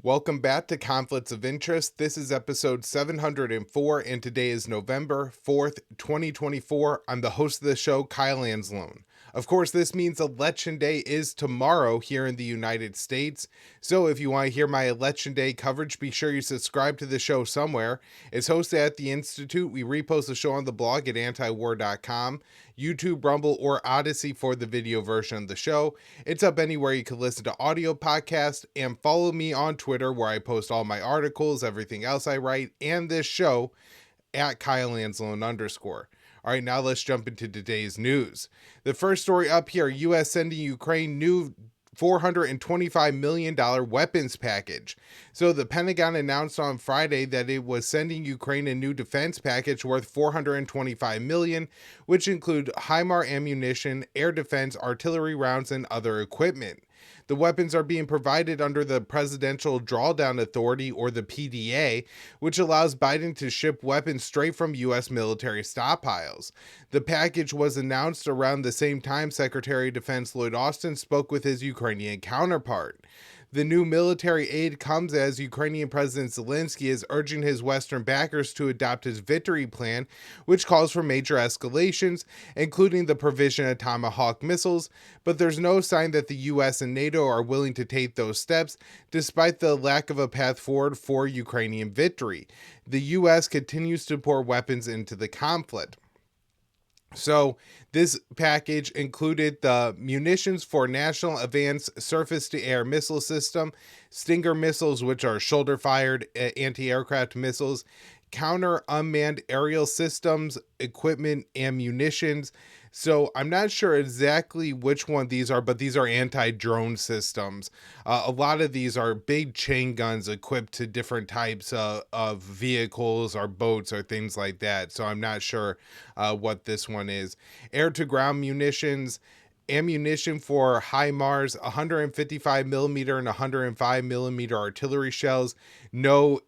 Welcome back to Conflicts of Interest. This is episode 704, and today is November 4th, 2024. I'm the host of the show, Kyle Anzalone. Of course, this means Election Day is tomorrow here in the United States. So if you want to hear my Election Day coverage, be sure you subscribe to the show somewhere. It's hosted at the Institute. We repost the show on the blog at antiwar.com, YouTube, Rumble, or Odysee for the video version of the show. It's up anywhere you can listen to audio podcasts, and follow me on Twitter where I post all my articles, everything else I write, and this show at Kyle Anzalone_. All right, now let's jump into today's news. The first story up here, U.S. sending Ukraine new $425 million weapons package. So the Pentagon announced on Friday that it was sending Ukraine a new defense package worth $425 million, which include HIMARS ammunition, air defense, artillery rounds, and other equipment. The weapons are being provided under the Presidential Drawdown Authority, or the PDA, which allows Biden to ship weapons straight from U.S. military stockpiles. The package was announced around the same time Secretary of Defense Lloyd Austin spoke with his Ukrainian counterpart. The new military aid comes as Ukrainian President Zelensky is urging his Western backers to adopt his victory plan, which calls for major escalations, including the provision of Tomahawk missiles, but there's no sign that the US and NATO are willing to take those steps, despite the lack of a path forward for Ukrainian victory. The US continues to pour weapons into the conflict. So this package included the munitions for National Advanced Surface-to-Air Missile System, Stinger missiles, which are shoulder-fired anti-aircraft missiles, counter unmanned aerial systems, equipment, and munitions. So I'm not sure exactly which one these are, but these are anti-drone systems. A lot of these are big chain guns equipped to different types of vehicles or boats or things like that. So I'm not sure what this one is. Air-to-ground munitions, ammunition for HIMARS, 155 millimeter and 105 millimeter artillery shells. No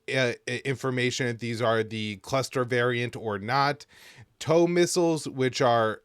information if these are the cluster variant or not. TOW missiles, which are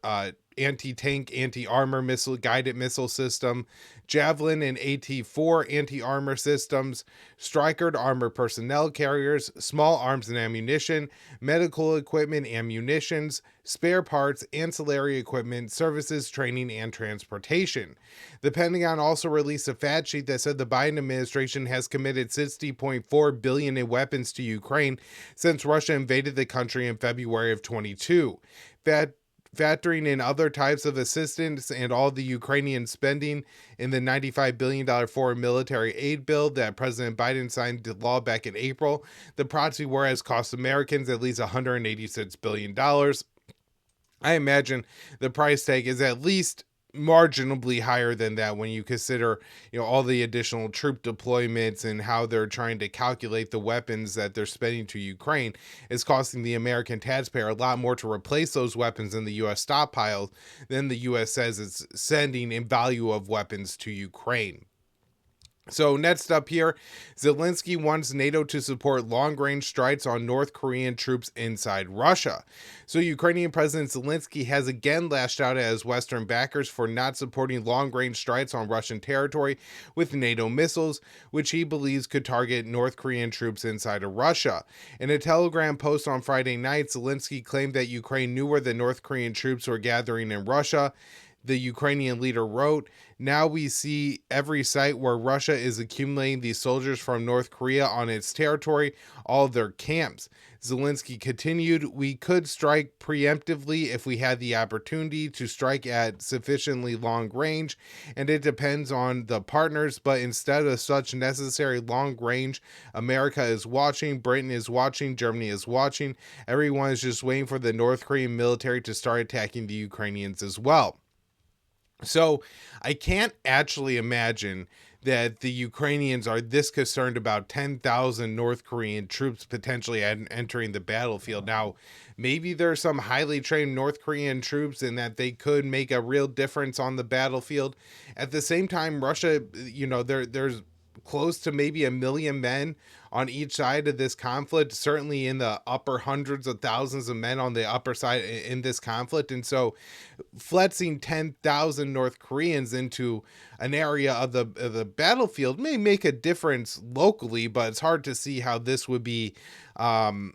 anti-tank, anti-armor missile, guided missile system, Javelin and AT-4 anti-armor systems, Stryker armor personnel carriers, small arms and ammunition, medical equipment and munitions, spare parts, ancillary equipment, services, training, and transportation. The Pentagon also released a fact sheet that said the Biden administration has committed $60.4 billion in weapons to Ukraine since Russia invaded the country in February of 22. Factoring in other types of assistance and all the Ukrainian spending in the $95 billion foreign military aid bill that President Biden signed into law back in April, the proxy war has cost Americans at least $186 billion. I imagine the price tag is at least marginally higher than that when you consider, all the additional troop deployments and how they're trying to calculate the weapons that they're spending to Ukraine. Is costing the American taxpayer a lot more to replace those weapons in the U.S. stockpile than the U.S. says it's sending in value of weapons to Ukraine. So next up here, Zelensky wants NATO to support long-range strikes on North Korean troops inside Russia. So Ukrainian President Zelensky has again lashed out at his Western backers for not supporting long-range strikes on Russian territory with NATO missiles, which he believes could target North Korean troops inside of Russia. In a Telegram post on Friday night, Zelensky claimed that Ukraine knew where the North Korean troops were gathering in Russia. The Ukrainian leader wrote, "Now we see every site where Russia is accumulating these soldiers from North Korea on its territory, all of their camps." Zelensky continued, "We could strike preemptively if we had the opportunity to strike at sufficiently long range, and it depends on the partners, but instead of such necessary long range, America is watching, Britain is watching, Germany is watching. Everyone is just waiting for the North Korean military to start attacking the Ukrainians as well." So I can't actually imagine that the Ukrainians are this concerned about 10,000 North Korean troops potentially entering the battlefield. Now, maybe there's some highly trained North Korean troops and that they could make a real difference on the battlefield. At the same time, Russia, there's close to maybe 1 million men on each side of this conflict, certainly in the upper hundreds of thousands of men on the upper side in this conflict. And so flexing 10,000 North Koreans into an area of the battlefield may make a difference locally, but it's hard to see how this would be some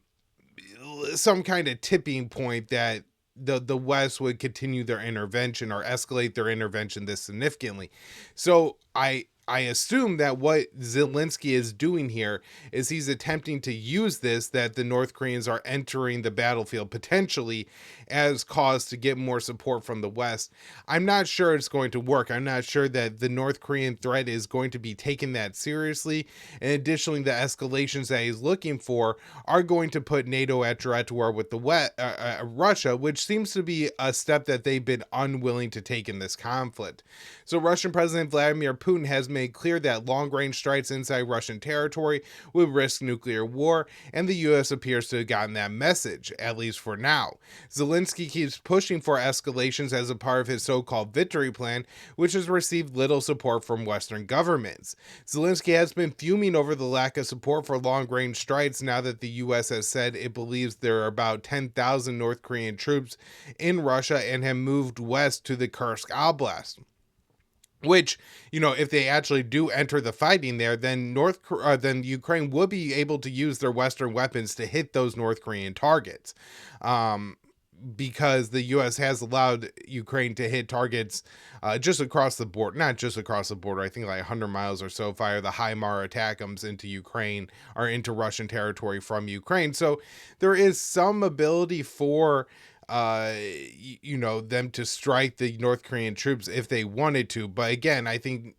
kind of tipping point that the West would continue their intervention or escalate their intervention this significantly. So I assume that what Zelensky is doing here is he's attempting to use this, that the North Koreans are entering the battlefield potentially, as cause to get more support from the West. I'm not sure it's going to work. I'm not sure that the North Korean threat is going to be taken that seriously. And additionally, the escalations that he's looking for are going to put NATO at direct war with the Russia, which seems to be a step that they've been unwilling to take in this conflict. So Russian President Vladimir Putin has made clear that long-range strikes inside Russian territory would risk nuclear war, and the U.S. appears to have gotten that message, at least for now. Zelensky keeps pushing for escalations as a part of his so-called victory plan, which has received little support from Western governments. Zelensky has been fuming over the lack of support for long-range strikes now that the U.S. has said it believes there are about 10,000 North Korean troops in Russia and have moved west to the Kursk Oblast. Which, if they actually do enter the fighting there, then then Ukraine would be able to use their Western weapons to hit those North Korean targets, because the U.S. has allowed Ukraine to hit targets just across the border, not just across the border. I think like 100 miles or so, fire the HIMARS ATACMS into Ukraine or into Russian territory from Ukraine. So there is some ability for them to strike the North Korean troops if they wanted to. But again, I think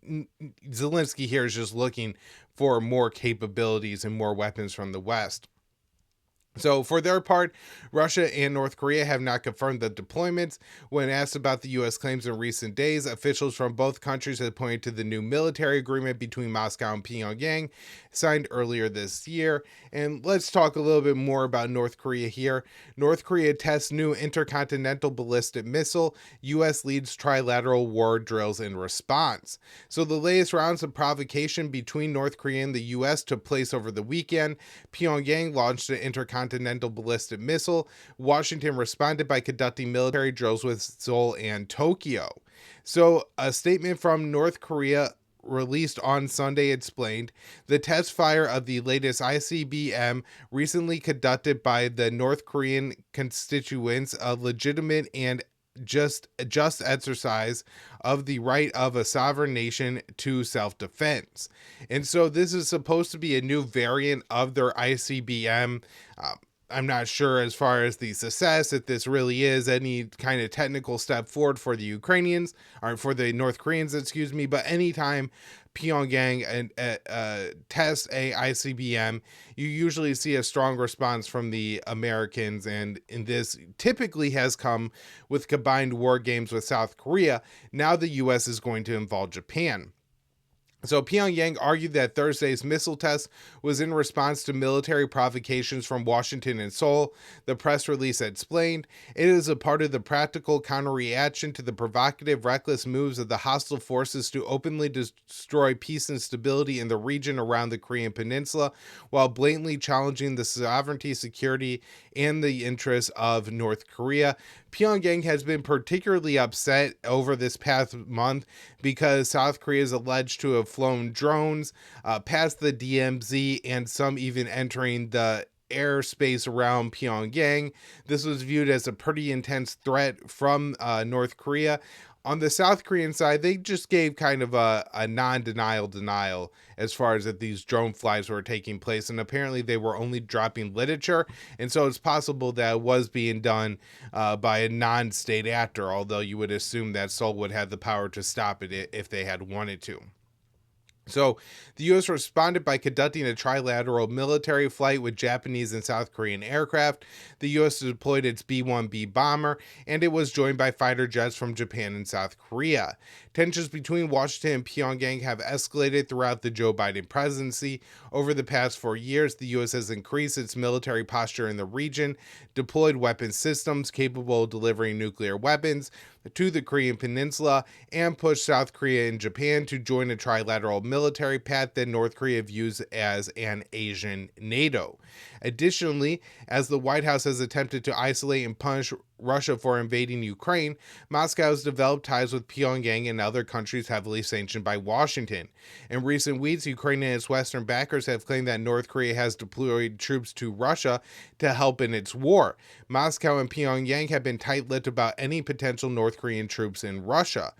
Zelensky here is just looking for more capabilities and more weapons from the West. So for their part, Russia and North Korea have not confirmed the deployments. When asked about the U.S. claims in recent days, officials from both countries have pointed to the new military agreement between Moscow and Pyongyang signed earlier this year. And let's talk a little bit more about North Korea here. North Korea tests new intercontinental ballistic missile. U.S. leads trilateral war drills in response. So the latest rounds of provocation between North Korea and the U.S. took place over the weekend. Pyongyang launched an intercontinental ballistic missile. Washington responded by conducting military drills with Seoul and Tokyo. So a statement from North Korea released on Sunday explained the test fire of the latest ICBM recently conducted by the North Korean constituents a legitimate and just exercise of the right of a sovereign nation to self-defense. And so this is supposed to be a new variant of their ICBM. I'm not sure as far as the success, if this really is any kind of technical step forward for the Ukrainians, or for the North Koreans, but anytime Pyongyang tests a ICBM, you usually see a strong response from the Americans, and in this typically has come with combined war games with South Korea. Now the U.S. is going to involve Japan. So Pyongyang argued that Thursday's missile test was in response to military provocations from Washington and Seoul. The press release explained, it is a part of the practical counter-reaction to the provocative, reckless moves of the hostile forces to openly destroy peace and stability in the region around the Korean Peninsula, while blatantly challenging the sovereignty, security, and the interests of North Korea. Pyongyang has been particularly upset over this past month because South Korea is alleged to have flown drones past the DMZ, and some even entering the airspace around Pyongyang. This was viewed as a pretty intense threat from North Korea. On the South Korean side, they just gave kind of a non-denial as far as that these drone flights were taking place, and apparently they were only dropping literature, and so it's possible that it was being done by a non-state actor, although you would assume that Seoul would have the power to stop it if they had wanted to. So the U.S. responded by conducting a trilateral military flight with Japanese and South Korean aircraft. The U.S. deployed its B-1B bomber, and it was joined by fighter jets from Japan and South Korea. Tensions between Washington and Pyongyang have escalated throughout the Joe Biden presidency. Over the past 4 years, the U.S. has increased its military posture in the region, deployed weapon systems capable of delivering nuclear weapons to the Korean Peninsula, and pushed South Korea and Japan to join a trilateral military path that North Korea views as an Asian NATO. Additionally, as the White House has attempted to isolate and punish Russia for invading Ukraine, Moscow has developed ties with Pyongyang and other countries heavily sanctioned by Washington. In recent weeks, Ukraine and its Western backers have claimed that North Korea has deployed troops to Russia to help in its war. Moscow and Pyongyang have been tight-lipped about any potential North Korean troops in Russia.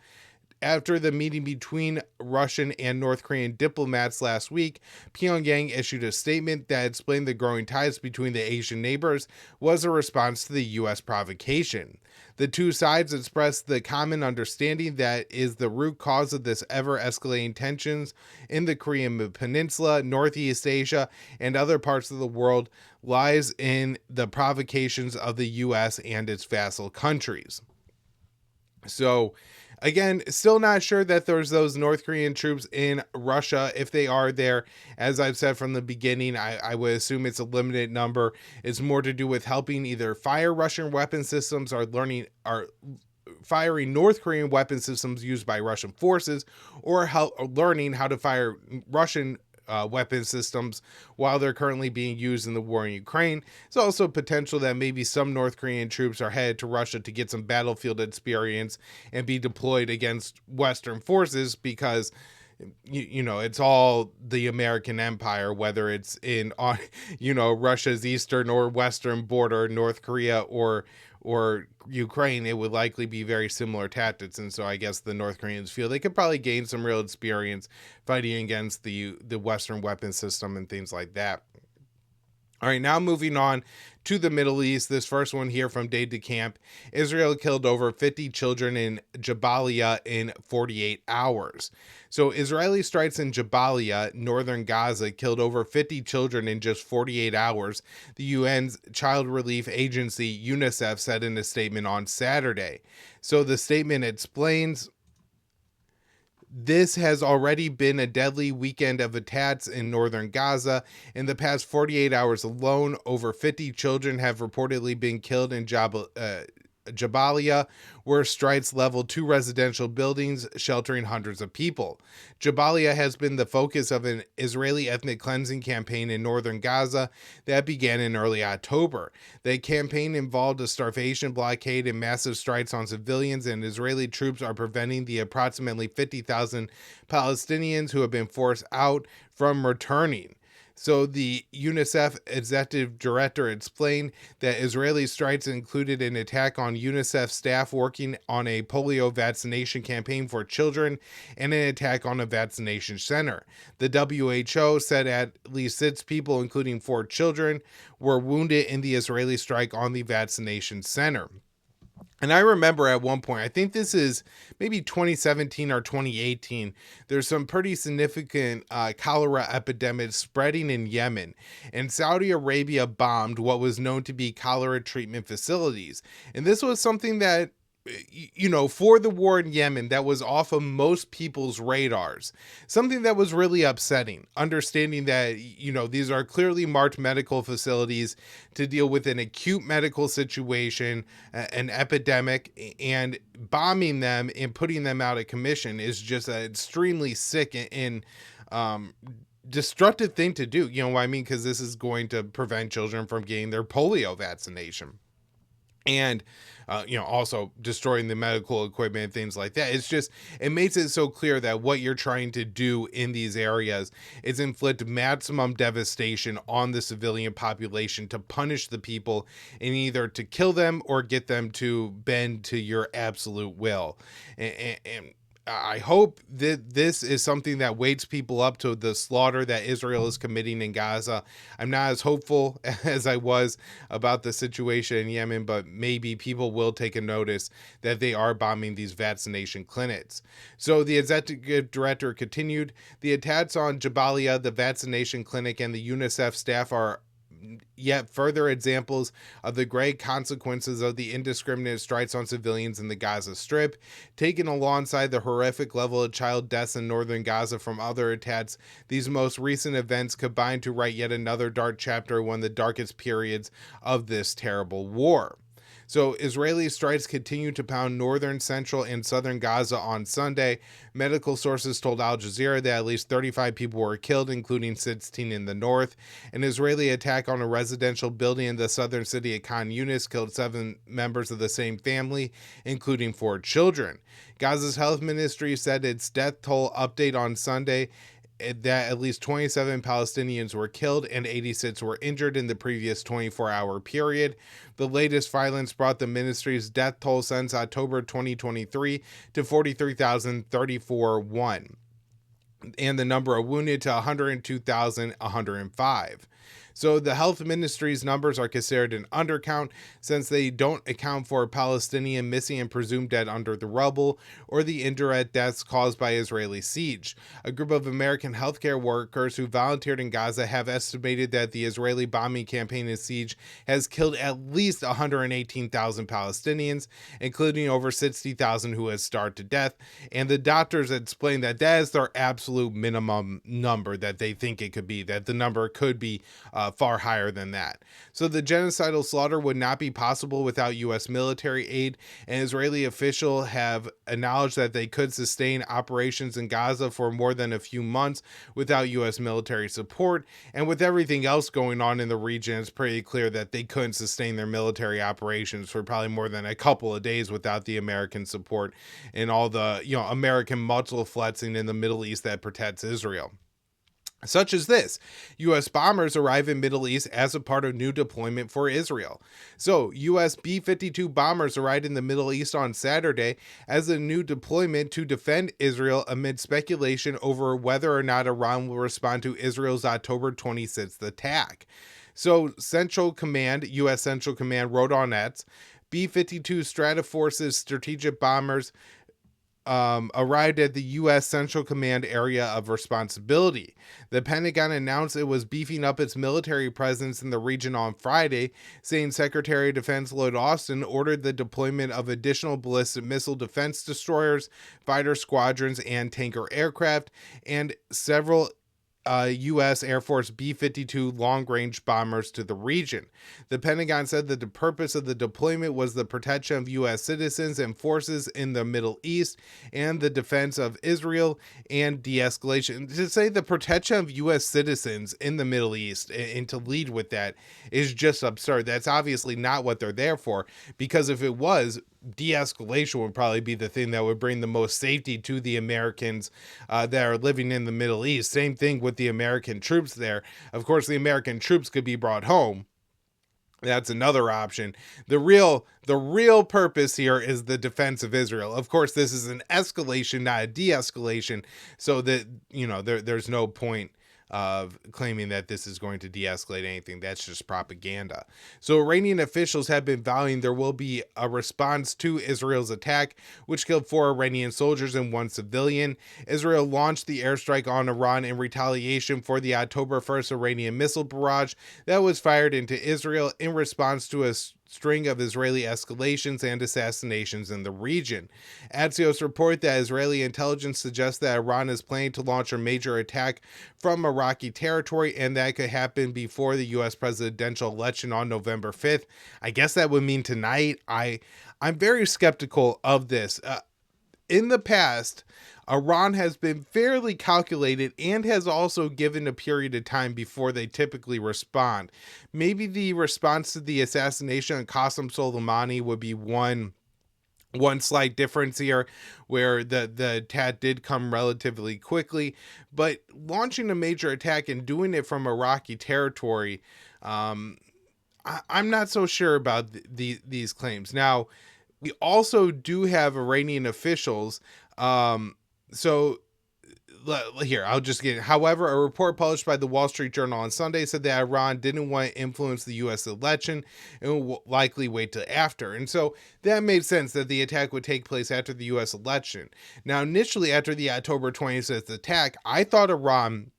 After the meeting between Russian and North Korean diplomats last week, Pyongyang issued a statement that explained the growing ties between the Asian neighbors was a response to the U.S. provocation. The two sides expressed the common understanding that is the root cause of this ever-escalating tensions in the Korean Peninsula, Northeast Asia, and other parts of the world lies in the provocations of the U.S. and its vassal countries. So, again, still not sure that there's those North Korean troops in Russia. If they are there, as I've said from the beginning, I would assume it's a limited number. It's more to do with helping either fire Russian weapon systems or firing North Korean weapon systems used by Russian forces, or learning how to fire Russian weapon systems while they're currently being used in the war in Ukraine. It's also potential that maybe some North Korean troops are headed to Russia to get some battlefield experience and be deployed against Western forces, because you know, it's all the American empire, whether it's in Russia's eastern or western border, North Korea or Ukraine. It would likely be very similar tactics, and so I guess the North Koreans feel they could probably gain some real experience fighting against the Western weapon system and things like that. All right, now moving on to the Middle East. This first one here from Day to Camp. Israel killed over 50 children in Jabalia in 48 hours. So Israeli strikes in Jabalia, northern Gaza, killed over 50 children in just 48 hours, the UN's Child Relief Agency, UNICEF, said in a statement on Saturday. So the statement explains, this has already been a deadly weekend of attacks in northern Gaza. In the past 48 hours alone, over 50 children have reportedly been killed in Jabalia, where strikes leveled 2 residential buildings sheltering hundreds of people. Jabalia has been the focus of an Israeli ethnic cleansing campaign in northern Gaza that began in early October. The campaign involved a starvation blockade and massive strikes on civilians, and Israeli troops are preventing the approximately 50,000 Palestinians who have been forced out from returning. So the UNICEF executive director explained that Israeli strikes included an attack on UNICEF staff working on a polio vaccination campaign for children and an attack on a vaccination center. The WHO said at least 6 people, including 4 children, were wounded in the Israeli strike on the vaccination center. And I remember at one point, I think this is maybe 2017 or 2018, there's some pretty significant cholera epidemics spreading in Yemen, and Saudi Arabia bombed what was known to be cholera treatment facilities. And this was something that, for the war in Yemen, that was off of most people's radars. Something that was really upsetting, understanding that, these are clearly marked medical facilities to deal with an acute medical situation, an epidemic, and bombing them and putting them out of commission is just an extremely sick and destructive thing to do. You know what I mean? Because this is going to prevent children from getting their polio vaccination. And, also destroying the medical equipment and things like that. It makes it so clear that what you're trying to do in these areas is inflict maximum devastation on the civilian population to punish the people, and either to kill them or get them to bend to your absolute will. And I hope that this is something that wakes people up to the slaughter that Israel is committing in Gaza. I'm not as hopeful as I was about the situation in Yemen, but maybe people will take a notice that they are bombing these vaccination clinics. So the executive director continued, the attacks on Jabalia, the vaccination clinic, and the UNICEF staff are yet further examples of the grave consequences of the indiscriminate strikes on civilians in the Gaza Strip. Taken alongside the horrific level of child deaths in northern Gaza from other attacks, these most recent events combine to write yet another dark chapter, one of the darkest periods of this terrible war. So Israeli strikes continue to pound northern, central, and southern Gaza on Sunday. Medical sources told Al Jazeera that at least 35 people were killed, including 16 in the north. An Israeli attack on a residential building in the southern city of Khan Yunis killed 7 members of the same family, including 4 children. Gaza's health ministry said its death toll update on Sunday that at least 27 Palestinians were killed and 86 were injured in the previous 24-hour period. The latest violence brought the ministry's death toll since October 2023 to 43,034 and the number of wounded to 102,105. So the health ministry's numbers are considered an undercount since they don't account for Palestinian missing and presumed dead under the rubble or the indirect deaths caused by Israeli siege. A group of American healthcare workers who volunteered in Gaza have estimated that the Israeli bombing campaign and siege has killed at least 118,000 Palestinians, including over 60,000 who have starved to death, and the doctors explained that that is their absolute minimum number that they think it could be, that the number could be far higher than that. So the genocidal slaughter would not be possible without U.S. military aid, and Israeli officials have acknowledged that they could sustain operations in Gaza for more than a few months without U.S. military support, and with everything else going on in the region, it's pretty clear that they couldn't sustain their military operations for probably more than a couple of days without the American support and all the, American muscle flexing in the Middle East that protects Israel. Such as this, U.S. bombers arrive in Middle East as a part of new deployment for Israel. So, U.S. B-52 bombers arrived in the Middle East on Saturday as a new deployment to defend Israel amid speculation over whether or not Iran will respond to Israel's October 26th attack. So, Central Command, U.S. Central Command wrote on X, B-52 Stratoforce's strategic bombers arrived at the U.S. Central Command area of responsibility. The Pentagon announced it was beefing up its military presence in the region on Friday, saying Secretary of Defense Lloyd Austin ordered the deployment of additional ballistic missile defense destroyers, fighter squadrons, and tanker aircraft, and several U.S. Air Force B-52 long-range bombers to the region. The Pentagon said that the purpose of the deployment was the protection of U.S. citizens and forces in the Middle East and the defense of Israel and de-escalation. To say the protection of U.S. citizens in the Middle East and to lead with that is just absurd. That's obviously not what they're there for, because if it was, de-escalation would probably be the thing that would bring the most safety to the Americans that are living in the Middle East. Same thing with the American troops there. Of course, the American troops could be brought home. That's another option. The real purpose here is the defense of Israel. Of course, this is an escalation, not a de-escalation, so that, there's no point of claiming that this is going to de-escalate anything. That's just propaganda. So Iranian officials have been vowing there will be a response to Israel's attack, which killed 4 Iranian soldiers and 1 civilian. Israel launched the airstrike on Iran in retaliation for the October 1st Iranian missile barrage that was fired into Israel in response to a string of Israeli escalations and assassinations in the region. Axios report that Israeli intelligence suggests that Iran is planning to launch a major attack from Iraqi territory, and that could happen before the U.S. presidential election on November 5th. I guess that would mean tonight. I'm very skeptical of this. In the past, Iran has been fairly calculated and has also given a period of time before they typically respond. Maybe the response to the assassination of Qasem Soleimani would be one slight difference here, where the attack did come relatively quickly, but launching a major attack and doing it from Iraqi territory, I'm not so sure about these claims. Now, we also do have Iranian officials. So here, I'll just get it. However, a report published by the Wall Street Journal on Sunday said that Iran didn't want to influence the U.S. election and will likely wait till after. And so that made sense that the attack would take place after the U.S. election. Now, initially, after the October 26th attack, I thought Iran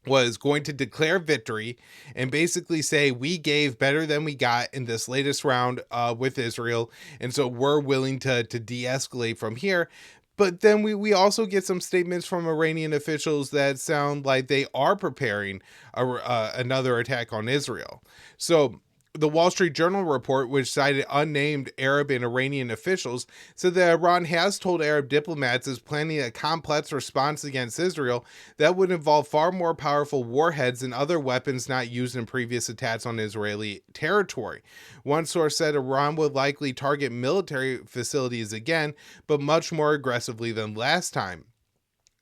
was going to declare victory and basically say, we gave better than we got in this latest round with Israel, and so we're willing to de-escalate from here. But then we also get some statements from Iranian officials that sound like they are preparing another attack on Israel. So The Wall Street Journal report, which cited unnamed Arab and Iranian officials, said that Iran has told Arab diplomats is planning a complex response against Israel that would involve far more powerful warheads and other weapons not used in previous attacks on Israeli territory. One source said Iran would likely target military facilities again, but much more aggressively than last time.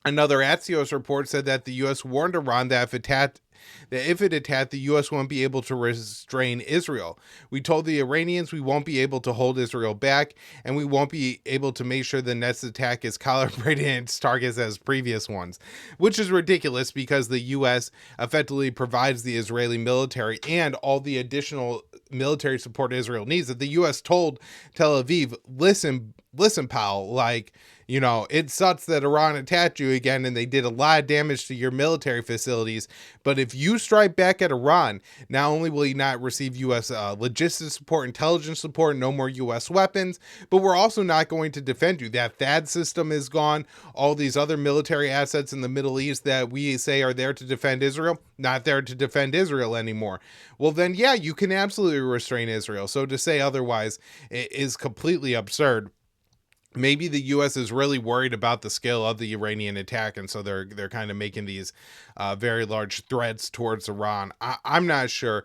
Another Axios report said that the U.S. warned Iran that if it attacked, the U.S. won't be able to restrain Israel. We told the Iranians we won't be able to hold Israel back, and we won't be able to make sure the next attack is calibrated in its targets as previous ones, which is ridiculous because the U.S. effectively provides the Israeli military and all the additional military support Israel needs. That the U.S. told Tel Aviv, listen, pal, like, you know, it sucks that Iran attacked you again and they did a lot of damage to your military facilities. But if you strike back at Iran, not only will you not receive U.S. Logistics support, intelligence support, no more U.S. weapons, but we're also not going to defend you. That THAAD system is gone. All these other military assets in the Middle East that we say are there to defend Israel, not there to defend Israel anymore. Well, then, yeah, you can absolutely restrain Israel. So to say otherwise is completely absurd. Maybe the U.S. is really worried about the scale of the Iranian attack, and so they're kind of making these very large threats towards Iran. I'm not sure.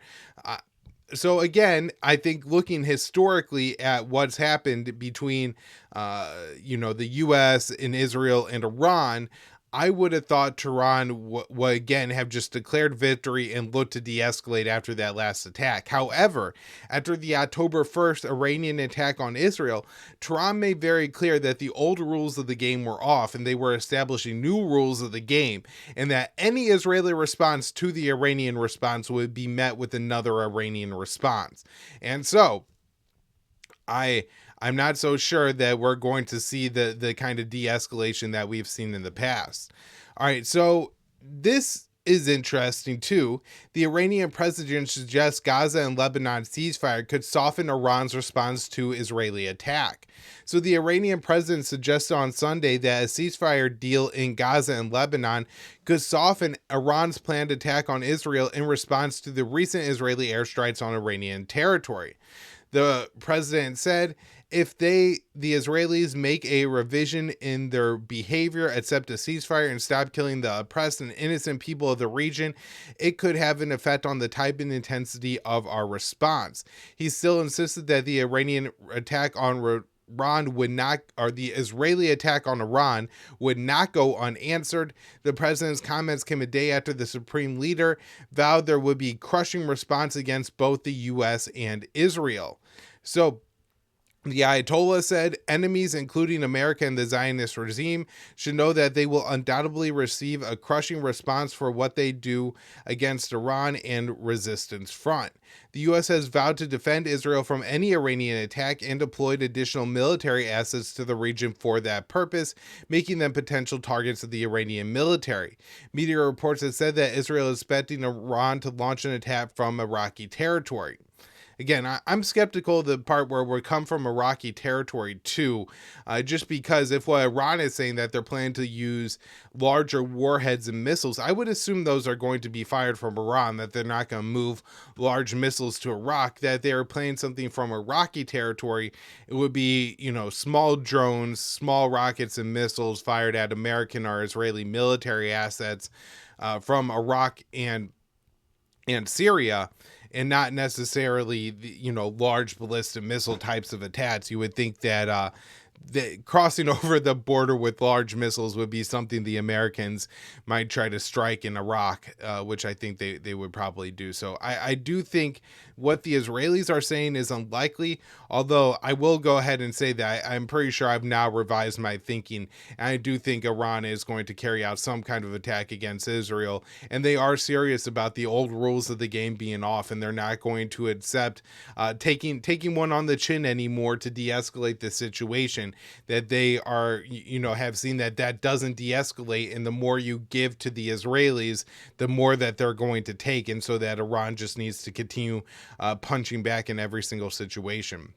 So again, I think looking historically at what's happened between, the U.S. and Israel and Iran, I would have thought Tehran would again have just declared victory and looked to de-escalate after that last attack. However, after the October 1st Iranian attack on Israel, Tehran made very clear that the old rules of the game were off and they were establishing new rules of the game, and that any Israeli response to the Iranian response would be met with another Iranian response. And so, I'm not so sure that we're going to see the kind of de-escalation that we've seen in the past. All right, so this is interesting too. The Iranian president suggests Gaza and Lebanon ceasefire could soften Iran's response to Israeli attack. So the Iranian president suggested on Sunday that a ceasefire deal in Gaza and Lebanon could soften Iran's planned attack on Israel in response to the recent Israeli airstrikes on Iranian territory. The president said, if the Israelis make a revision in their behavior, accept a ceasefire, and stop killing the oppressed and innocent people of the region, it could have an effect on the type and intensity of our response. He still insisted that the Iranian attack on Iran would not, or the Israeli attack on Iran would not go unanswered. The president's comments came a day after the supreme leader vowed there would be crushing response against both the U.S. and Israel. So, the Ayatollah said enemies, including America and the Zionist regime, should know that they will undoubtedly receive a crushing response for what they do against Iran and resistance front. The U.S. has vowed to defend Israel from any Iranian attack and deployed additional military assets to the region for that purpose, making them potential targets of the Iranian military. Media reports have said that Israel is expecting Iran to launch an attack from Iraqi territory. Again, I'm skeptical of the part where we come from Iraqi territory too, just because if what Iran is saying that they're planning to use larger warheads and missiles, I would assume those are going to be fired from Iran, that they're not going to move large missiles to Iraq, that they're planning something from Iraqi territory. It would be, small drones, small rockets and missiles fired at American or Israeli military assets from Iraq and Syria, and not necessarily large ballistic missile types of attacks. You would think that crossing over the border with large missiles would be something the Americans might try to strike in Iraq, which I think they would probably do. So I do think what the Israelis are saying is unlikely, although I will go ahead and say that I'm pretty sure I've now revised my thinking, and I do think Iran is going to carry out some kind of attack against Israel, and they are serious about the old rules of the game being off, and they're not going to accept taking one on the chin anymore to de-escalate the situation. That they are, have seen that doesn't de-escalate, and the more you give to the Israelis, the more that they're going to take, and so that Iran just needs to continue punching back in every single situation.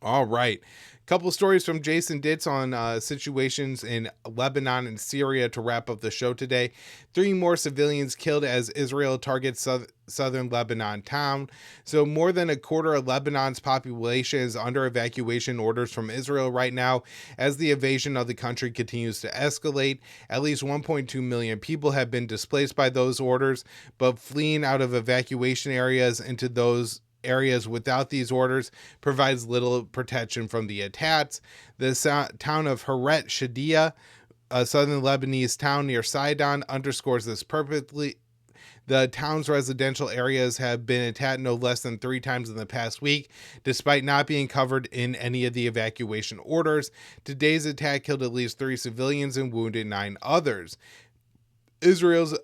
All right. Couple stories from Jason Ditz on situations in Lebanon and Syria to wrap up the show today. 3 more civilians killed as Israel targets southern Lebanon town. So more than a quarter of Lebanon's population is under evacuation orders from Israel right now as the invasion of the country continues to escalate. At least 1.2 million people have been displaced by those orders, but fleeing out of evacuation areas into those areas without these orders provides little protection from the attacks. The town of Haret Shadia, a southern Lebanese town near Sidon, underscores this perfectly. The town's residential areas have been attacked no less than 3 times in the past week, despite not being covered in any of the evacuation orders. Today's attack killed at least 3 civilians and wounded 9 others. Israel's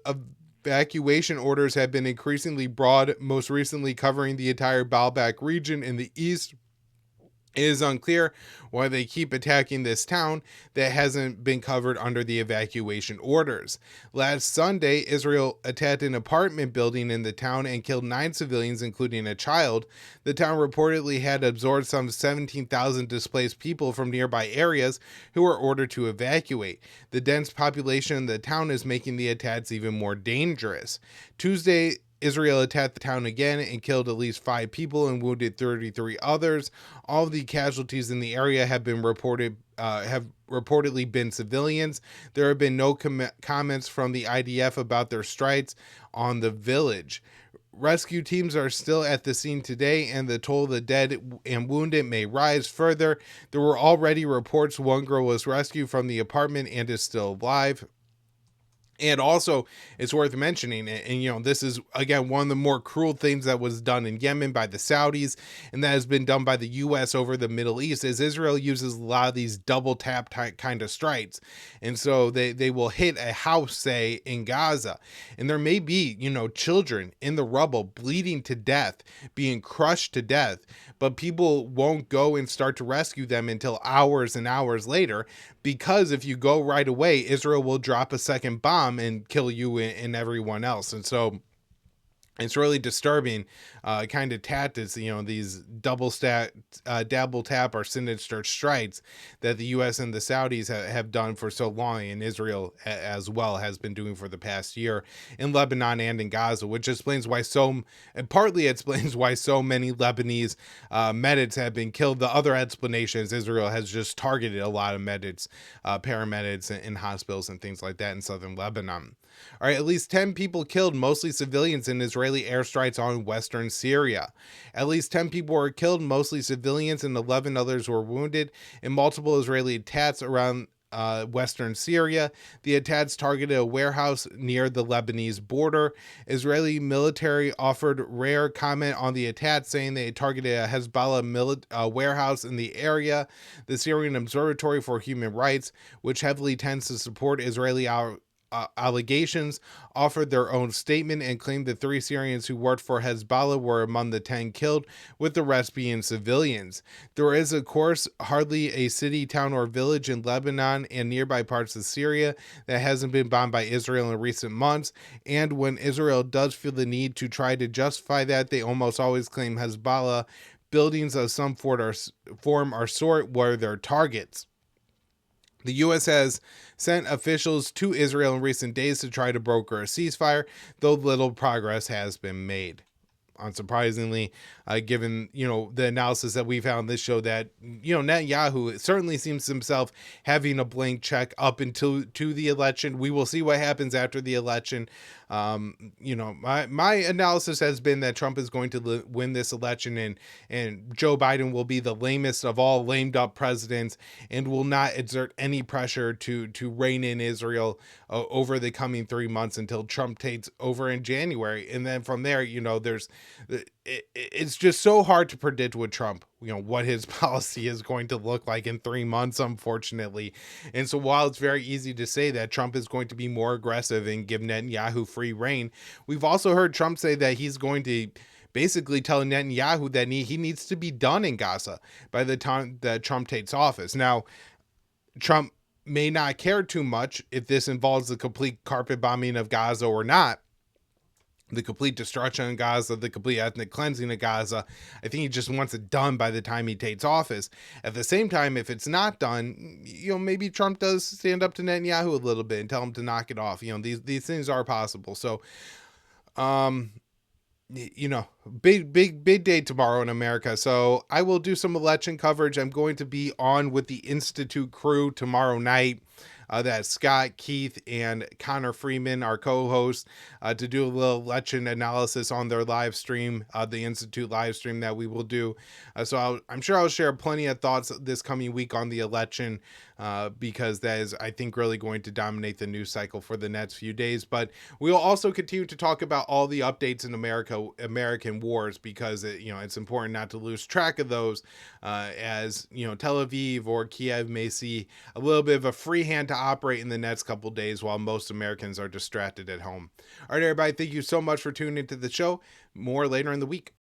evacuation orders have been increasingly broad, most recently covering the entire Baalbek region in the east. It is unclear why they keep attacking this town that hasn't been covered under the evacuation orders. Last Sunday, Israel attacked an apartment building in the town and killed 9 civilians, including a child. The town reportedly had absorbed some 17,000 displaced people from nearby areas who were ordered to evacuate. The dense population in the town is making the attacks even more dangerous. Tuesday, Israel attacked the town again and killed at least 5 people and wounded 33 others. All of the casualties in the area have reportedly been civilians. There have been no comments from the IDF about their strikes on the village. Rescue teams are still at the scene today, and the toll of the dead and wounded may rise further. There were already reports one girl was rescued from the apartment and is still alive. And also, it's worth mentioning, and this is, again, one of the more cruel things that was done in Yemen by the Saudis, and that has been done by the U.S. over the Middle East, is Israel uses a lot of these double tap kind of strikes. And so they will hit a house, say, in Gaza, and there may be, children in the rubble bleeding to death, being crushed to death, but people won't go and start to rescue them until hours and hours later, because if you go right away, Israel will drop a second bomb and kill you and everyone else. And so it's really disturbing kind of tactics, these double tap or sinister strikes that the U.S. and the Saudis have done for so long, and Israel as well has been doing for the past year in Lebanon and in Gaza, which explains why partly explains why so many Lebanese medics have been killed. The other explanation is Israel has just targeted a lot of medics, paramedics in hospitals and things like that in southern Lebanon. All right, at least 10 people killed, mostly civilians, in Israeli airstrikes on western Syria. At least 10 people were killed, mostly civilians, and 11 others were wounded in multiple Israeli attacks around western Syria. The attacks targeted a warehouse near the Lebanese border. Israeli military offered rare comment on the attack, saying they targeted a Hezbollah warehouse in the area. The Syrian Observatory for Human Rights, which heavily tends to support Israeli allegations, offered their own statement and claimed the 3 Syrians who worked for Hezbollah were among the 10 killed, with the rest being civilians. There is, of course, hardly a city, town, or village in Lebanon and nearby parts of Syria that hasn't been bombed by Israel in recent months, and when Israel does feel the need to try to justify that, they almost always claim Hezbollah buildings of some form or sort were their targets. The U.S. has sent officials to Israel in recent days to try to broker a ceasefire, though little progress has been made. Unsurprisingly, given the analysis that we found on this show, that Netanyahu certainly seems himself having a blank check up until the election. We will see what happens after the election. My analysis has been that Trump is going to win this election, and Joe Biden will be the lamest of all lamed up presidents and will not exert any pressure to rein in Israel over the coming 3 months until Trump takes over in January. And then from there, it's just so hard to predict with Trump, what his policy is going to look like in 3 months, unfortunately. And so while it's very easy to say that Trump is going to be more aggressive and give Netanyahu free reign, we've also heard Trump say that he's going to basically tell Netanyahu that he needs to be done in Gaza by the time that Trump takes office. Now, Trump may not care too much if this involves the complete carpet bombing of Gaza or not, the complete destruction in Gaza, the complete ethnic cleansing of Gaza. I think he just wants it done by the time he takes office. At the same time, if it's not done, maybe Trump does stand up to Netanyahu a little bit and tell him to knock it off. These things are possible. So, big day tomorrow in America. So I will do some election coverage. I'm going to be on with the Institute crew tomorrow night. That's Scott, Keith, and Connor Freeman, our co-hosts, to do a little election analysis on their live stream, the Institute live stream that we will do. So I'm sure I'll share plenty of thoughts this coming week on the election, because that is, I think, really going to dominate the news cycle for the next few days. But we'll also continue to talk about all the updates in American wars, because it's important not to lose track of those, as Tel Aviv or Kiev may see a little bit of a free hand to operate in the next couple days while most Americans are distracted at home. All right, everybody, thank you so much for tuning into the show. More later in the week.